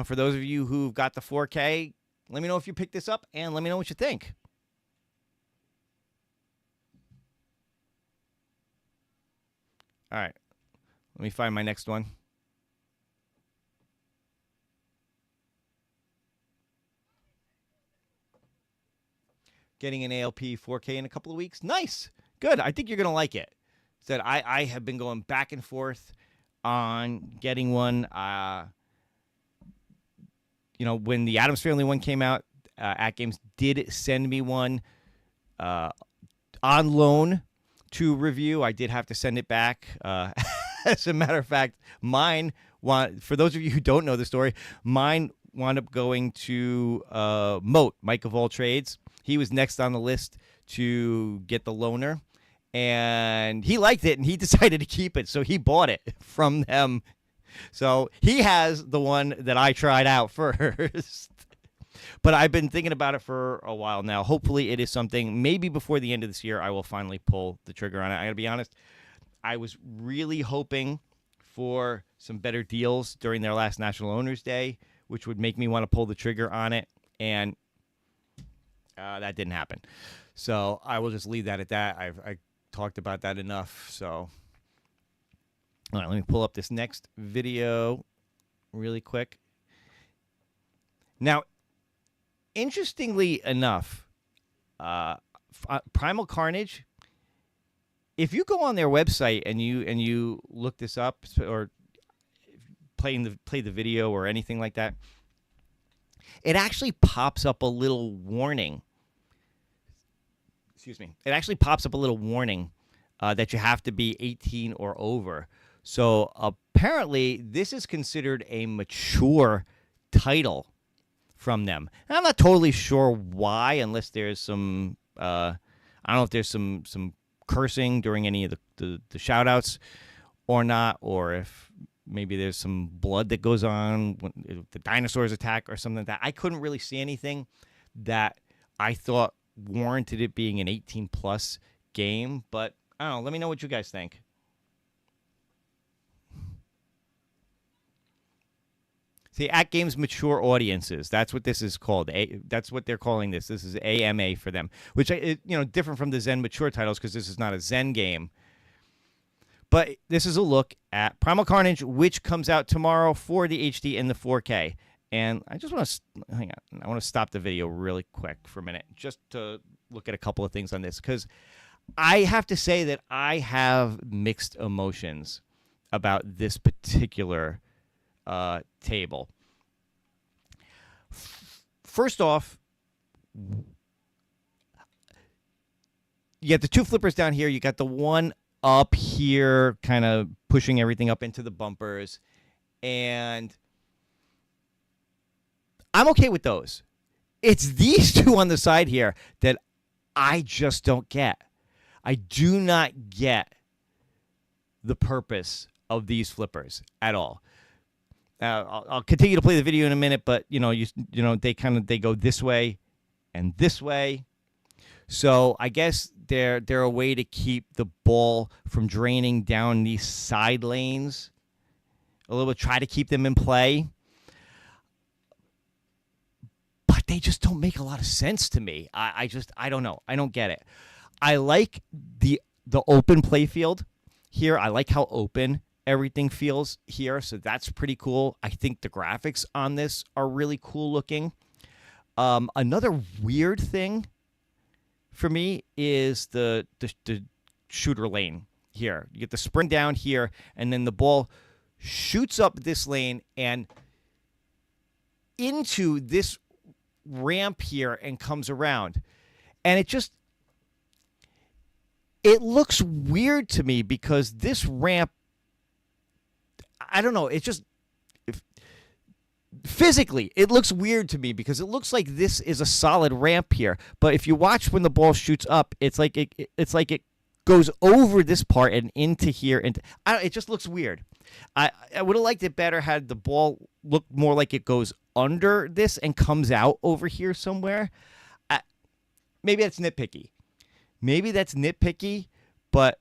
for those of you who've got the 4K, let me know if you pick this up and let me know what you think. All right, let me find my next one. Getting an ALP 4K in a couple of weeks. Nice. Good. I think you're going to like it. Said I have been going back and forth on getting one. When the Addams Family one came out, AtGames did send me one on loan to review. I did have to send it back. As a matter of fact, for those of you who don't know the story, mine wound up going to Mike of All Trades. He was next on the list to get the loaner, and he liked it, and he decided to keep it, so he bought it from them. So he has the one that I tried out first. But I've been thinking about it for a while now. Hopefully it is something, maybe before the end of this year, I will finally pull the trigger on it. I got to be honest, I was really hoping for some better deals during their last National Owners Day, which would make me want to pull the trigger on it, and that didn't happen. So I will just leave that at that. I talked about that enough. So, all right, let me pull up this next video really quick. Now, interestingly enough, Primal Carnage, if you go on their website and you look this up or play the video or anything like that, it actually pops up a little warning. Excuse me. It actually pops up a little warning that you have to be 18 or over. So apparently this is considered a mature title from them. And I'm not totally sure why, unless there's some I don't know if there's some cursing during any of the shout outs or not, or if maybe there's some blood that goes on when the dinosaurs attack or something like that. I couldn't really see anything that I thought warranted it being an 18-plus game, but I don't know. Let me know what you guys think. See, AtGames mature audiences. That's what this is called. That's what they're calling this. This is AMA for them, which is different from the Zen mature titles because this is not a Zen game. But this is a look at Primal Carnage, which comes out tomorrow for the HD and the 4K. And I just want to hang on. I want to stop the video really quick for a minute just to look at a couple of things on this, because I have to say that I have mixed emotions about this particular table. First off, you got the two flippers down here. You got the one up here, kind of pushing everything up into the bumpers, and I'm okay with those. It's these two on the side here that I just don't get. I do not get the purpose of these flippers at all. I'll continue to play the video in a minute, but they go this way and this way. So I guess they're a way to keep the ball from draining down these side lanes a little bit, try to keep them in play. But they just don't make a lot of sense to me. I don't know. I don't get it. I like the open play field here. I like how open everything feels here, so that's pretty cool. I think the graphics on this are really cool looking. Another weird thing for me is the shooter lane here. You get the sprint down here, and then the ball shoots up this lane and into this ramp here and comes around. And it looks weird to me because this ramp, I don't know, physically, it looks weird to me because it looks like this is a solid ramp here. But if you watch when the ball shoots up, it's like it goes over this part and into here, and it just looks weird. I would have liked it better had the ball look more like it goes under this and comes out over here somewhere. Maybe that's nitpicky. But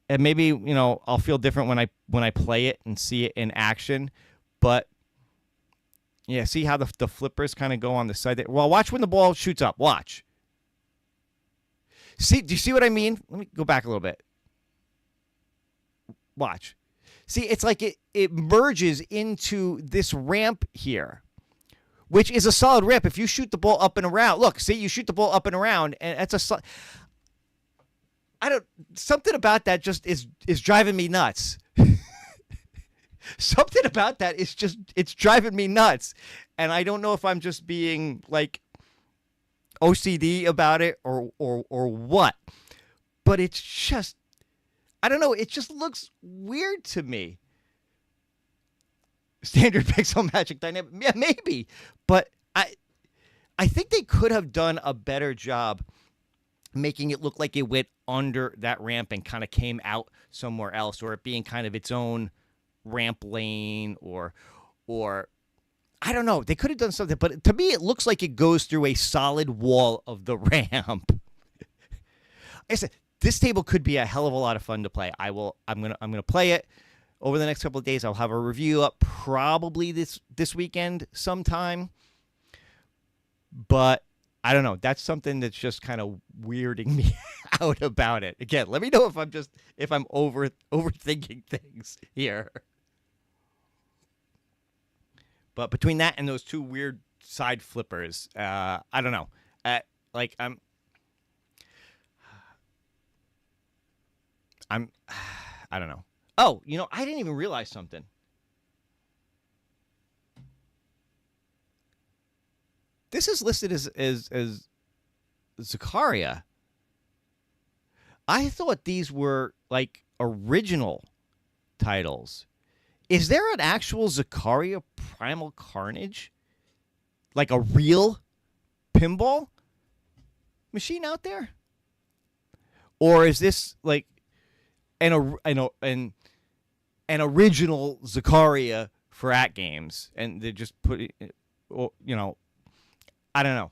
and maybe I'll feel different when I play it and see it in action. But yeah, see how the flippers kind of go on the side there? Well, watch when the ball shoots up. Watch. See, do you see what I mean? Let me go back a little bit. Watch. See, it's like it merges into this ramp here, which is a solid ramp. If you shoot the ball up and around, look, see, you shoot the ball up and around, and that's something about that just is driving me nuts. Something about that is it's driving me nuts. And I don't know if I'm just being like OCD about it or what. But it's just, I don't know, it just looks weird to me. Standard pixel magic dynamic. Yeah, maybe. But I think they could have done a better job making it look like it went under that ramp and kind of came out somewhere else, or it being kind of its own ramp lane, or I don't know. They could have done something, but to me it looks like it goes through a solid wall of the ramp. Like I said, this table could be a hell of a lot of fun to play. I'm gonna play it over the next couple of days. I'll have a review up probably this weekend sometime. But I don't know. That's something that's just kind of weirding me out about it. Again, let me know if I'm overthinking things here. But between that and those two weird side flippers, I don't know. I don't know. Oh, I didn't even realize something. This is listed as Zakaria. I thought these were like original titles. Is there an actual Zakaria Primal Carnage? Like a real pinball machine out there? Or is this like an original Zakaria for AtGames, and they just put it, I don't know.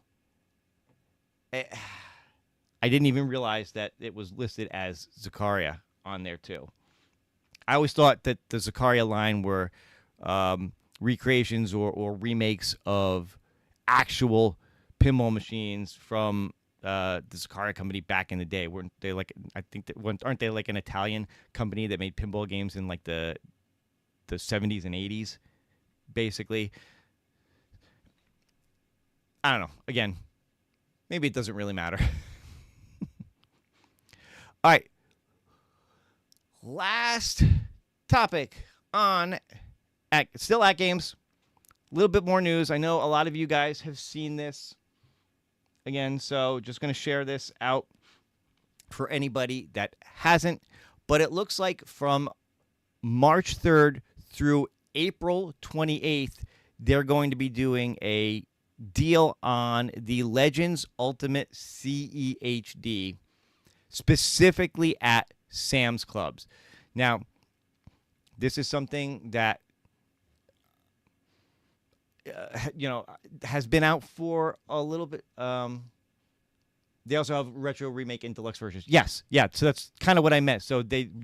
I didn't even realize that it was listed as Zakaria on there too. I always thought that the Zakaria line were recreations or remakes of actual pinball machines from the Zakaria company back in the day. Weren't they aren't they like an Italian company that made pinball games in like the 70s and 80s, basically? I don't know. Again, maybe it doesn't really matter. All right. Last topic on still AtGames. A little bit more news. I know a lot of you guys have seen this again, so just going to share this out for anybody that hasn't. But it looks like from March 3rd through April 28th, they're going to be doing a deal on the Legends Ultimate CEHD, specifically at Sam's Clubs. Now, this is something that has been out for a little bit. They also have retro remake and deluxe versions. Yes, yeah. So that's kind of what I meant. So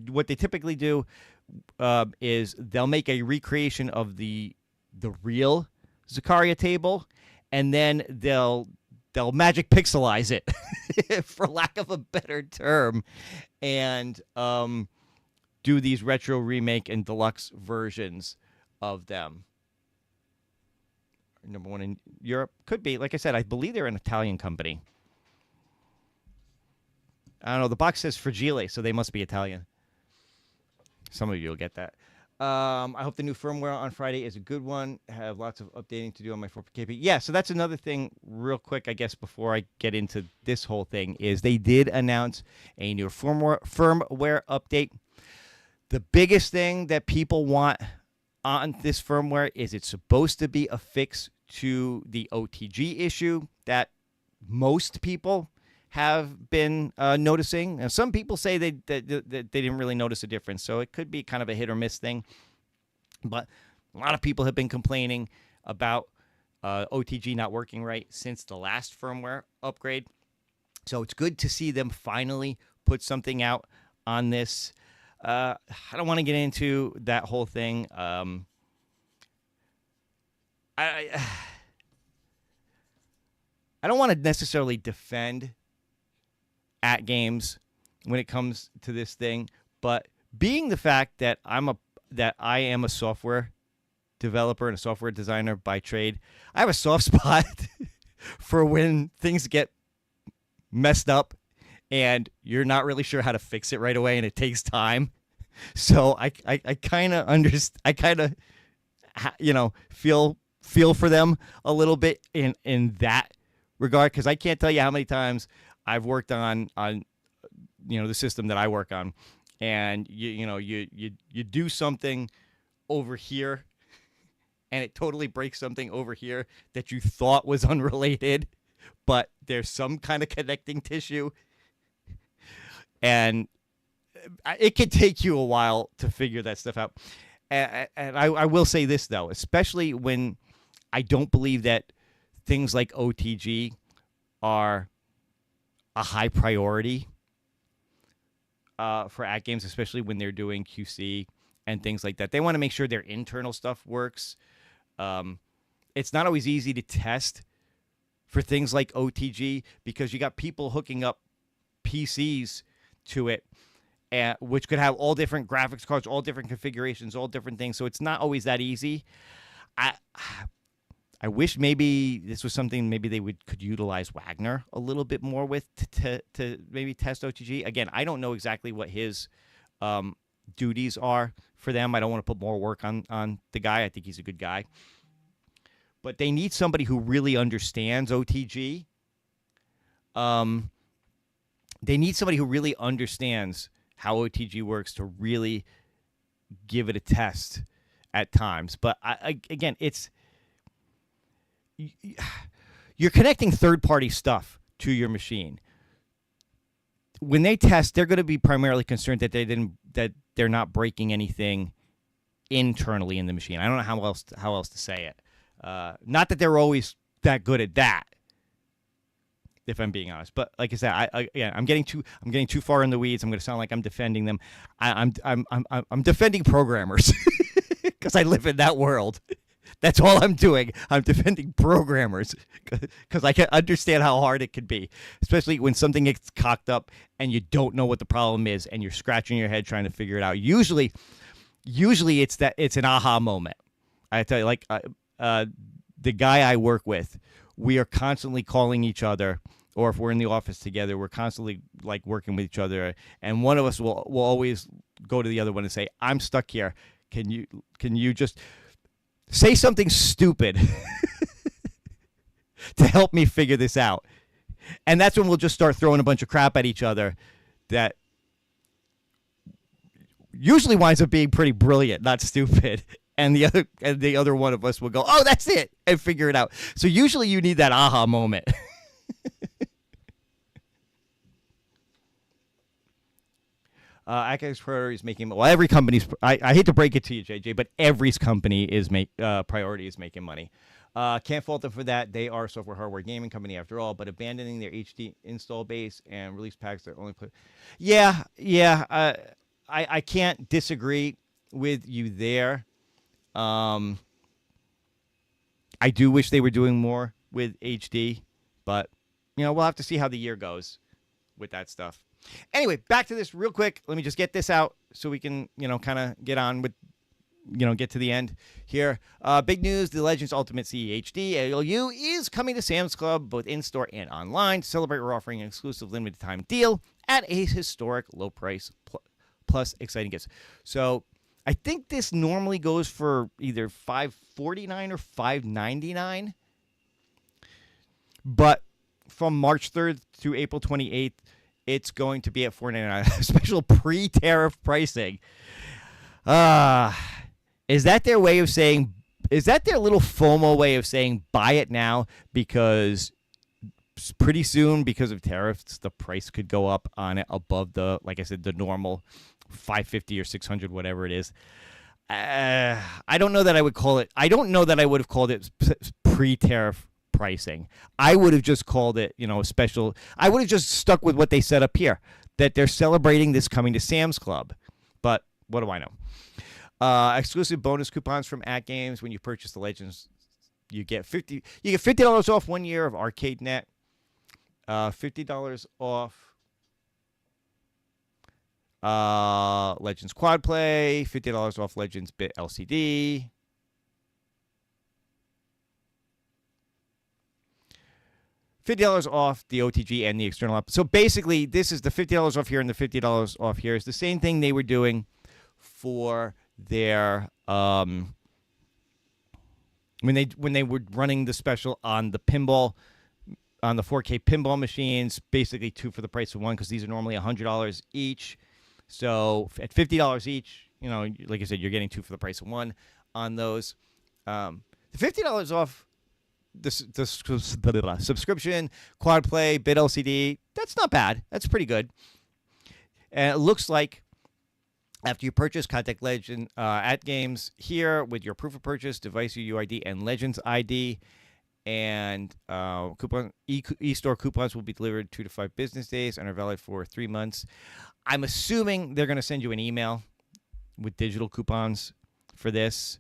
what they typically do is they'll make a recreation of the real Zakaria table, and then they'll magic pixelize it, for lack of a better term, and do these retro remake and deluxe versions of them. Number one in Europe. Could be. Like I said, I believe they're an Italian company. I don't know. The box says Fragile, so they must be Italian. Some of you will get that. I hope the new firmware on Friday is a good one. I have lots of updating to do on my 4KP. Yeah, so that's another thing real quick, I guess, before I get into this whole thing, is they did announce a new firmware update. The biggest thing that people want on this firmware is it's supposed to be a fix to the OTG issue that most people have been noticing. And some people say they didn't really notice a difference, so it could be kind of a hit or miss thing. But a lot of people have been complaining about OTG not working right since the last firmware upgrade. So it's good to see them finally put something out on this. I don't want to get into that whole thing. I don't want to necessarily defend AtGames when it comes to this thing, but being the fact that I am a software developer and a software designer by trade, I have a soft spot for when things get messed up and you're not really sure how to fix it right away and it takes time. So I kind of understand. I kind of feel for them a little bit in that regard, because I can't tell you how many times I've worked on the system that I work on, and you do something over here and it totally breaks something over here that you thought was unrelated, but there's some kind of connecting tissue, and it could take you a while to figure that stuff out. And I will say this, though, especially when I don't believe that things like OTG are a high priority for AtGames, especially when they're doing QC and things like that. They want to make sure their internal stuff works. It's not always easy to test for things like OTG because you got people hooking up PCs to it, which could have all different graphics cards, all different configurations, all different things. So it's not always that easy. I wish maybe this was something maybe they could utilize Wagner a little bit more with to maybe test OTG. Again, I don't know exactly what his duties are for them. I don't want to put more work on the guy. I think he's a good guy. But they need somebody who really understands OTG. They need somebody who really understands how OTG works to really give it a test at times. But again, you're connecting third-party stuff to your machine. When they test, they're going to be primarily concerned that they're not breaking anything internally in the machine. I don't know how else to say it. Not that they're always that good at that, if I'm being honest. But like I said, I'm getting too far in the weeds. I'm going to sound like I'm defending them. I'm defending programmers because I live in that world. That's all I'm doing. I'm defending programmers because I can understand how hard it can be, especially when something gets cocked up and you don't know what the problem is and you're scratching your head trying to figure it out. Usually it's an aha moment. I tell you, like the guy I work with, we are constantly calling each other, or if we're in the office together, we're constantly like working with each other, and one of us will always go to the other one and say, "I'm stuck here. Can you just say something stupid to help me figure this out?" And that's when we'll just start throwing a bunch of crap at each other that usually winds up being pretty brilliant, not stupid. And the other one of us will go, "Oh, that's it," and figure it out. So usually you need that aha moment. AtGames priority is making, well, every company's, I hate to break it to you, JJ, but every company is priority is making money. Can't fault them for that. They are a software hardware gaming company after all, but abandoning their HD install base and release packs that only play. Yeah. I can't disagree with you there. I do wish they were doing more with HD, but we'll have to see how the year goes with that stuff. Anyway, back to this real quick. Let me just get this out so we can, kind of get on with, get to the end here. Big news, the Legends Ultimate CE HD ALU is coming to Sam's Club, both in-store and online. To celebrate, we're offering an exclusive limited time deal at a historic low price plus exciting gifts. So I think this normally goes for either $549 or $599. But from March 3rd through April 28th, it's going to be at $499. Special pre-tariff pricing. Is that their way of saying? Is that their little FOMO way of saying buy it now because pretty soon, because of tariffs, the price could go up on it above the, like I said, the normal 550 or 600, whatever it is. I don't know that I would call it. I don't know that I would have called it pre-tariff pricing. I would have just called it, special. I would have just stuck with what they set up here, that they're celebrating this coming to Sam's Club. But what do I know? Exclusive bonus coupons from AtGames when you purchase the Legends. You get $50 off 1 year of Arcade1Up. $50 off Legends Quad Play. $50 off Legends Bit LCD. $50 off the OTG and the external app. So basically, this is the $50 off here and the $50 off here. It's the same thing they were doing for their when they were running the special on the pinball, on the 4K pinball machines, basically 2 for the price of 1, because these are normally $100 each. So at $50 each, like I said, you're getting 2 for the price of 1 on those. The $50 off the subscription, Quad Play, Bit LCD, that's not bad. That's pretty good. And it looks like after you purchase, contact Legend AtGames here with your proof of purchase, device UUID, and Legends ID. And e-store coupons will be delivered 2 to 5 business days and are valid for 3 months. I'm assuming they're going to send you an email with digital coupons for this.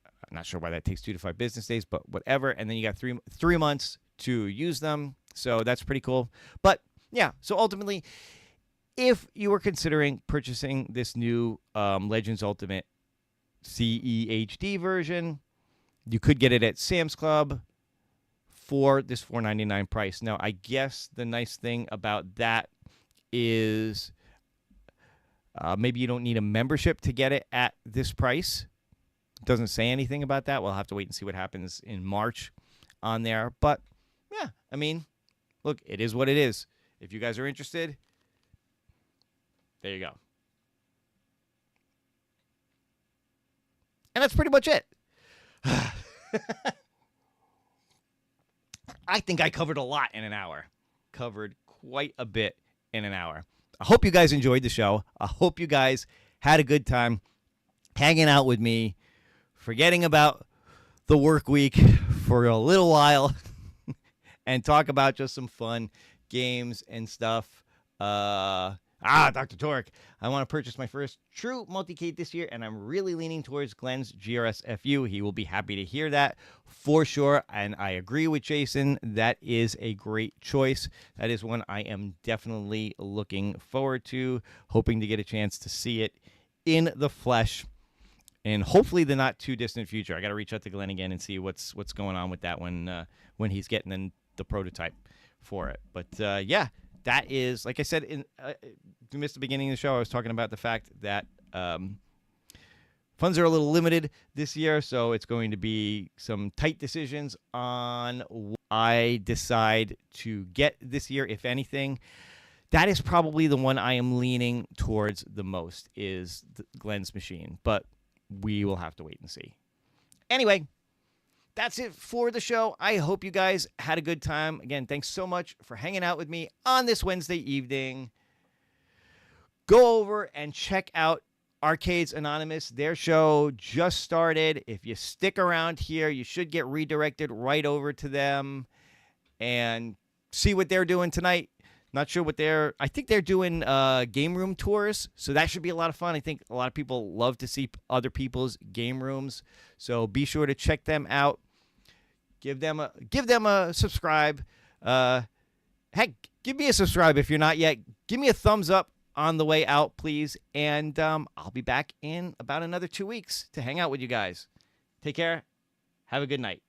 I'm not sure why that takes 2 to 5 business days, but whatever. And then you got three months to use them. So that's pretty cool. But yeah, so ultimately, if you were considering purchasing this new Legends Ultimate CEHD version, you could get it at Sam's Club for this $4.99 price. Now, I guess the nice thing about that is maybe you don't need a membership to get it at this price. It doesn't say anything about that. We'll have to wait and see what happens in March on there. But, yeah, I mean, look, it is what it is. If you guys are interested, there you go. And that's pretty much it. I think I covered a lot in an hour. Covered quite a bit in an hour. I hope you guys enjoyed the show. I hope you guys had a good time hanging out with me, forgetting about the work week for a little while and talk about just some fun games and stuff. Dr. Torque, I want to purchase my first true multi-cade this year, and I'm really leaning towards Glenn's GRS-FU. He will be happy to hear that for sure, and I agree with Jason. That is a great choice. That is one I am definitely looking forward to, hoping to get a chance to see it in the flesh, and hopefully the not-too-distant future. I got to reach out to Glenn again and see what's going on with that one when he's getting the prototype for it. But, yeah. That is, like I said, you missed the beginning of the show. I was talking about the fact that funds are a little limited this year, so it's going to be some tight decisions on what I decide to get this year, if anything. That is probably the one I am leaning towards the most, is Glenn's machine, but we will have to wait and see. Anyway, that's it for the show. I hope you guys had a good time. Again, thanks so much for hanging out with me on this Wednesday evening. Go over and check out Arcades Anonymous. Their show just started. If you stick around here, you should get redirected right over to them and see what they're doing tonight. Not sure what I think they're doing game room tours, so that should be a lot of fun. I think a lot of people love to see other people's game rooms, so be sure to check them out. Give them a subscribe. Heck, give me a subscribe if you're not yet. Give me a thumbs up on the way out, please, and I'll be back in about another 2 weeks to hang out with you guys. Take care. Have a good night.